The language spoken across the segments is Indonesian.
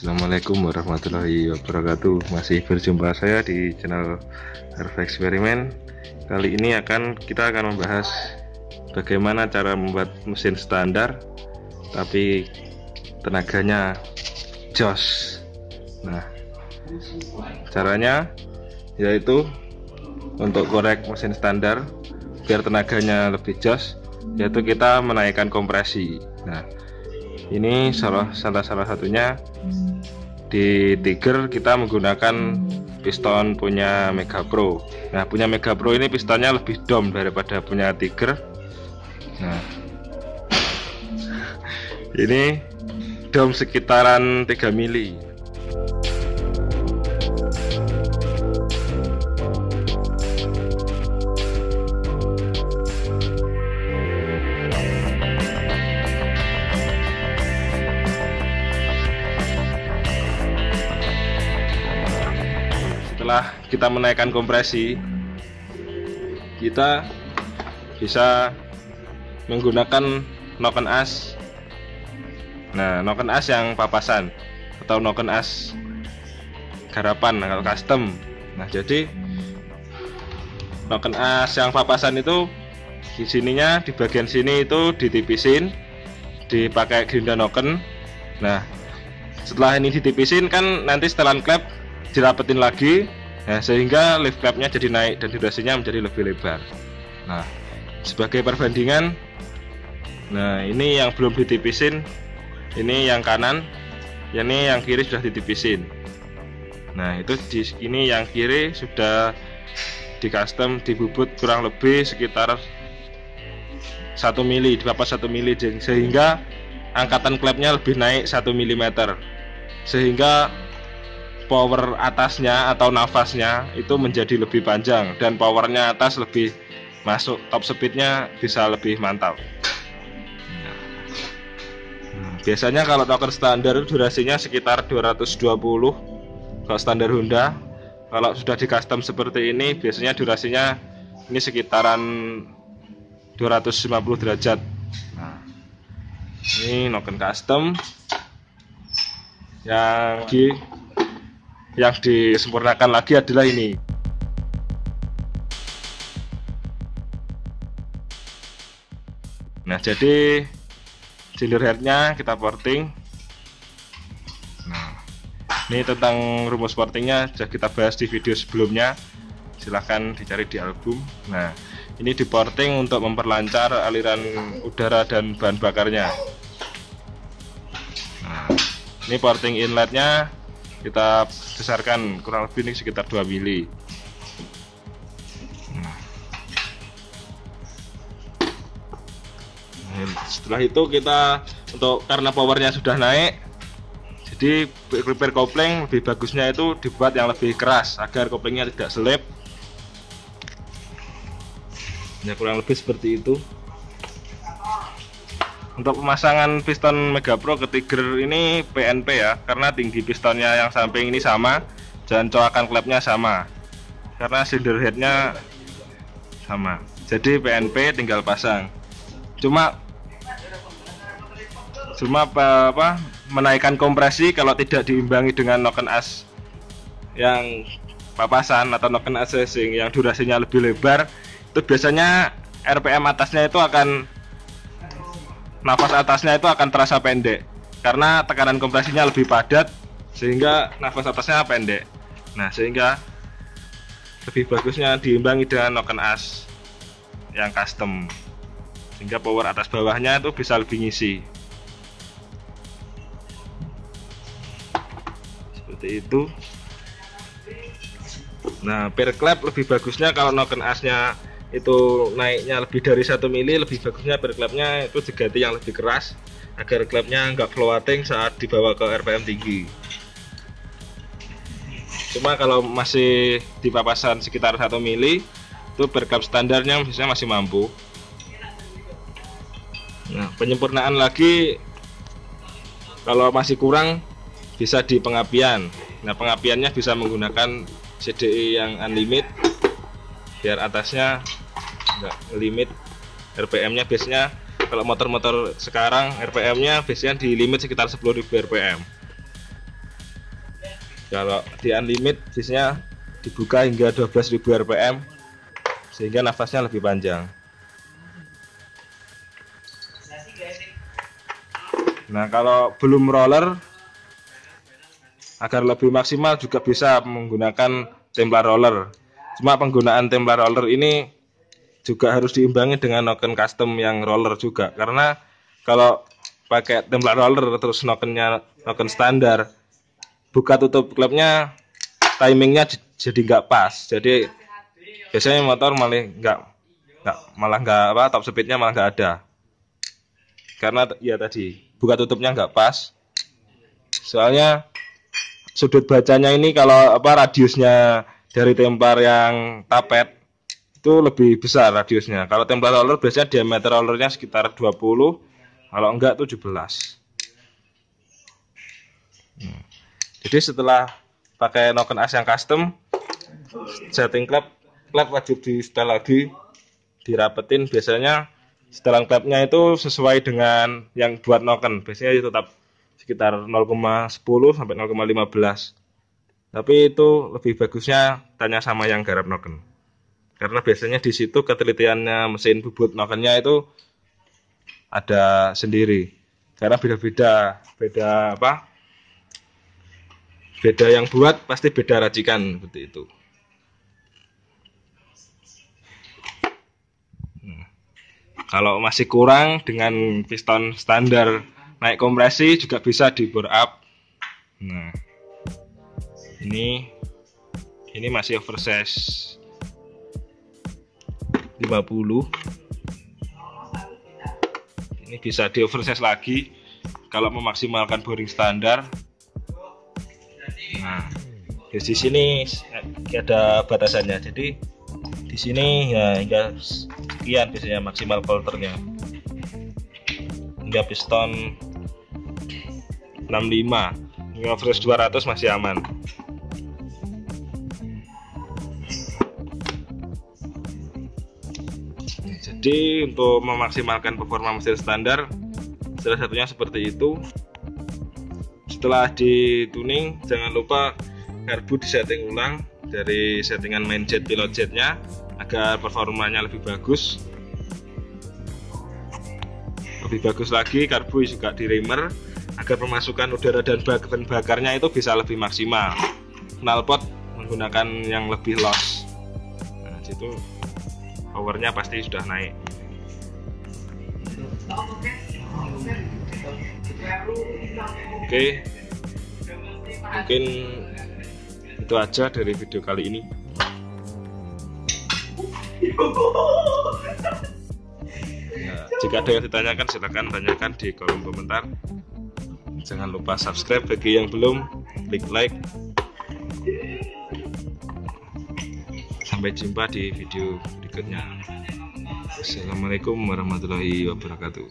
Assalamualaikum warahmatullahi wabarakatuh. Masih berjumpa saya di channel RV Eksperimen. Kali ini kita akan membahas bagaimana cara membuat mesin standar tapi tenaganya jos. Nah, caranya yaitu untuk korek mesin standar biar tenaganya lebih jos, yaitu kita menaikkan kompresi. Nah, ini salah satunya di Tiger kita menggunakan piston punya Mega Pro. Nah, punya Mega Pro ini pistonnya lebih dom daripada punya Tiger. Nah, ini dom sekitaran 3 mili. Setelah kita menaikkan kompresi, kita bisa menggunakan noken as. Nah, noken as yang papasan atau noken as garapan kalau custom. Nah, jadi noken as yang papasan itu di sininya, di bagian sini itu ditipisin, dipakai gerinda noken. Nah, setelah ini ditipisin kan nanti setelan klep dirapetin lagi, ya, sehingga lift klapnya jadi naik dan durasinya menjadi lebih lebar. Nah, sebagai perbandingan, nah ini yang belum ditipisin, ini yang kanan, ini yang kiri sudah ditipisin. Nah, itu di sini yang kiri sudah di custom dibubut kurang lebih sekitar 1 mili, dipapas 1 mili, sehingga angkatan klepnya lebih naik 1 mm, sehingga power atasnya atau nafasnya itu menjadi lebih panjang dan powernya atas lebih masuk, top speednya bisa lebih mantap. Biasanya kalau noken standar durasinya sekitar 220 kalau standar Honda. Kalau sudah di custom seperti ini biasanya durasinya ini sekitaran 250 derajat. Nah, ini noken custom yang disempurnakan lagi adalah ini. Nah, jadi cylinder headnya kita porting. Nah, ini tentang rumus portingnya sudah kita bahas di video sebelumnya, silahkan dicari di album. Nah, ini di porting untuk memperlancar aliran udara dan bahan bakarnya. Nah, ini porting inletnya kita besarkan kurang lebih ini sekitar 2 mili. Setelah itu kita karena powernya sudah naik, jadi repair kopling lebih bagusnya itu dibuat yang lebih keras agar koplingnya tidak selip. Ya, kurang lebih seperti itu. Untuk pemasangan piston Mega Pro ke Tiger ini PNP ya, karena tinggi pistonnya yang samping ini sama dan coakan klepnya sama, karena cylinder headnya sama. Jadi PNP tinggal pasang. Cuma menaikkan kompresi kalau tidak diimbangi dengan noken as yang papasan atau noken as racing yang durasinya lebih lebar, itu biasanya RPM atasnya itu nafas atasnya itu akan terasa pendek karena tekanan kompresinya lebih padat, sehingga nafas atasnya pendek. Nah, sehingga lebih bagusnya diimbangi dengan noken as yang custom, sehingga power atas bawahnya itu bisa lebih ngisi. Seperti itu. Nah, per klep lebih bagusnya kalau noken asnya itu naiknya lebih dari 1 mili, lebih bagusnya per klepnya itu diganti yang lebih keras agar klepnya nggak floating saat dibawa ke RPM tinggi. Cuma kalau masih di papasan sekitar 1 mili itu per klep standarnya biasanya masih mampu. Nah, penyempurnaan lagi kalau masih kurang bisa di pengapian. Nah, pengapiannya bisa menggunakan CDI yang unlimit biar atasnya enggak limit RPM-nya. Biasanya kalau motor-motor sekarang RPM-nya biasanya di limit sekitar 10.000 RPM. Kalau di unlimit biasanya dibuka hingga 12.000 rpm sehingga nafasnya lebih panjang. Nah, kalau belum roller agar lebih maksimal juga bisa menggunakan Templar roller. Cuma penggunaan Templar roller ini juga harus diimbangi dengan noken custom yang roller juga, karena kalau pakai Templar roller terus nokennya noken standar, buka tutup klepnya timingnya jadi nggak pas. Jadi biasanya motor malah nggak top speednya malah nggak ada, karena ya tadi buka tutupnya nggak pas. Soalnya sudut bacanya ini kalau radiusnya dari Templar yang tapet itu lebih besar radiusnya. Kalau Templar roller biasanya diameter rollernya sekitar 20, kalau enggak 17. Jadi setelah pakai noken as yang custom, setting klep wajib di setel lagi, dirapetin. Biasanya setelan klepnya itu sesuai dengan yang buat noken, biasanya tetap sekitar 0,10 sampai 0,15. Tapi itu lebih bagusnya tanya sama yang garap noken, karena biasanya di situ ketelitiannya mesin bubut nokennya itu ada sendiri, karena beda yang buat pasti beda racikan seperti itu. Kalau masih kurang, dengan piston standar naik kompresi juga bisa di bore up. Nah, ini masih oversize 50. Ini bisa di oversize lagi kalau memaksimalkan boring standar. Nah, di sini ada batasannya. Jadi di sini ya hingga sekian biasanya maksimal volternya. Hingga piston 65, hingga oversize 200 masih aman. Jadi untuk memaksimalkan performa mesin standar, salah satunya seperti itu. Setelah di tuning, jangan lupa karbu disetting ulang dari settingan main jet pilot jetnya agar performanya lebih bagus. Lebih bagus lagi karbu juga di reamer agar pemasukan udara dan bahan bakarnya itu bisa lebih maksimal. Knalpot menggunakan yang lebih loss. Nah, situ powernya pasti sudah naik. Oke, mungkin itu aja dari video kali ini. Nah, jika ada yang ditanyakan silahkan tanyakan di kolom komentar. Jangan lupa subscribe bagi yang belum, klik like. Sampai jumpa di video berikutnya. Assalamualaikum warahmatullahi wabarakatuh.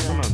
Ngono.